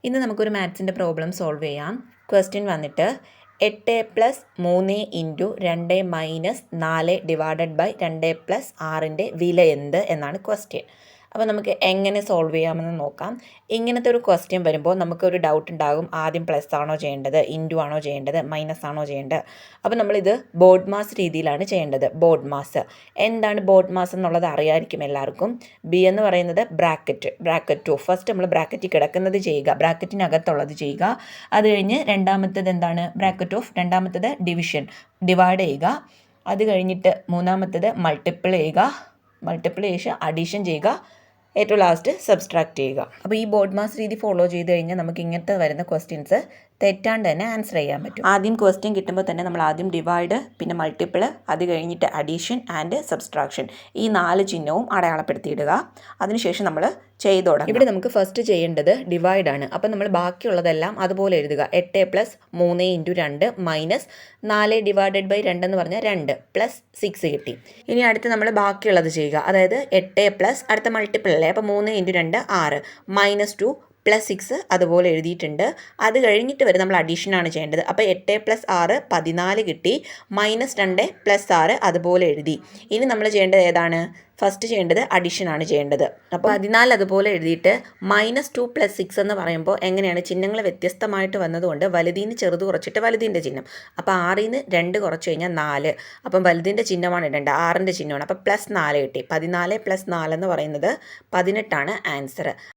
ഇന്ന് നമുക്കൊരു മാത്സിൻ്റെ problem solve ചെയ്യാം. ക്വസ്റ്റ്യൻ വന്നിട്ട് 8+3 ഇൻറ്റു 2-4 ഡിവൈഡഡ് ബൈ 2+6 വില എന്ത് എന്നാണ് ക്വസ്റ്റ്യൻ. അപ്പോൾ നമുക്ക് എങ്ങനെ സോൾവ് ചെയ്യാമെന്ന് നോക്കാം. ഇങ്ങനത്തെ ഒരു ക്വസ്റ്റ്യൻ വരുമ്പോൾ നമുക്കൊരു ഡൗട്ട് ഉണ്ടാകും, ആദ്യം പ്ലസ് ആണോ ചെയ്യേണ്ടത്, ഇൻറ്റു ആണോ ചെയ്യേണ്ടത്, മൈനസ് ആണോ ചെയ്യേണ്ടത്. അപ്പോൾ നമ്മളിത് ബോർഡ് മാസ് രീതിയിലാണ് ചെയ്യേണ്ടത്. ബോർഡ് മാസ് എന്താണ് ബോർഡ് മാസ് എന്നുള്ളത് അറിയാമായിരിക്കും എല്ലാവർക്കും. ബി എന്ന് പറയുന്നത് ബ്രാക്കറ്റ് 2. ഫസ്റ്റ് നമ്മൾ ബ്രാക്കറ്റിൽ കിടക്കുന്നത് ചെയ്യുക, ബ്രാക്കറ്റിനകത്തുള്ളത് ചെയ്യുക. അത് കഴിഞ്ഞ് രണ്ടാമത്തേത് എന്താണ്, ബ്രാക്കറ്റ് ഓഫ്, രണ്ടാമത്തേത് ഡിവൈഡ് ചെയ്യുക. അത് കഴിഞ്ഞിട്ട് മൂന്നാമത്തേത് മൾട്ടിപ്ലിക്കേഷൻ അഡീഷൻ ചെയ്യുക. ഏറ്റവും ലാസ്റ്റ് സബ്സ്ട്രാക്ട് ചെയ്യുക. അപ്പോൾ ഈ ബോർഡ് മാസ് രീതി ഫോളോ ചെയ്ത് കഴിഞ്ഞാൽ നമുക്ക് ഇങ്ങനത്തെ വരുന്ന ക്വസ്റ്റ്യൻസ് തെറ്റാണ്ട് തന്നെ ആൻസർ ചെയ്യാൻ പറ്റും. ആദ്യം ക്വസ്റ്റ്യൻ കിട്ടുമ്പോൾ തന്നെ നമ്മൾ ആദ്യം ഡിവൈഡ്, പിന്നെ മൾട്ടിപ്പിൾ, അത് കഴിഞ്ഞിട്ട് അഡീഷൻ ആൻഡ് സബ്സ്ട്രാക്ഷൻ, ഈ 4 ചിഹ്നവും അടയാളപ്പെടുത്തിയിടുക. അതിനുശേഷം നമ്മൾ ചെയ്തു തുടങ്ങും. ഇവിടെ നമുക്ക് ഫസ്റ്റ് ചെയ്യേണ്ടത് ഡിവൈഡ് ആണ്. അപ്പം നമ്മൾ ബാക്കിയുള്ളതെല്ലാം അതുപോലെ എഴുതുക. 8+3 ഇൻറ്റു 2 മൈനസ് 4 ഡിവൈഡഡ് ബൈ 2 എന്ന് പറഞ്ഞാൽ 2 പ്ലസ് 6 കിട്ടി. ഇനി അടുത്ത് നമ്മൾ ബാക്കിയുള്ളത് ചെയ്യുക. അതായത് 8 പ്ലസ് അടുത്ത മൾട്ടിപ്പിൾ അല്ലേ, അപ്പോൾ 3 ഇൻറ്റു 2 6 -2 +6 അതുപോലെ എഴുതിയിട്ടുണ്ട്. അത് കഴിഞ്ഞിട്ട് വരെ നമ്മൾ അഡീഷനാണ് ചെയ്യേണ്ടത്. അപ്പോൾ 8+6 14 കിട്ടി, -2 + 6 അതുപോലെ എഴുതി. ഇനി നമ്മൾ ചെയ്യേണ്ടത് ഏതാണ്, ഫസ്റ്റ് ചെയ്യേണ്ടത് അഡീഷനാണ് ചെയ്യേണ്ടത്. അപ്പോൾ 14 അതുപോലെ എഴുതിയിട്ട് -2 + 6 എന്ന് പറയുമ്പോൾ എങ്ങനെയാണ്, ചിഹ്നങ്ങൾ വ്യത്യസ്തമായിട്ട് വന്നതുകൊണ്ട് വലുതിന് ചെറുത് കുറച്ചിട്ട് വലുതിൻ്റെ ചിഹ്നം. അപ്പോൾ 6-ന് 2 കുറച്ച് കഴിഞ്ഞാൽ 4, അപ്പം വലുതിൻ്റെ ചിഹ്നമാണ് ഇടേണ്ടത്, 6ൻ്റെ ചിഹ്നമാണ്. അപ്പോൾ +4 കിട്ടി. 14 + 4 എന്ന് പറയുന്നത് 18 ആണ് ആൻസർ.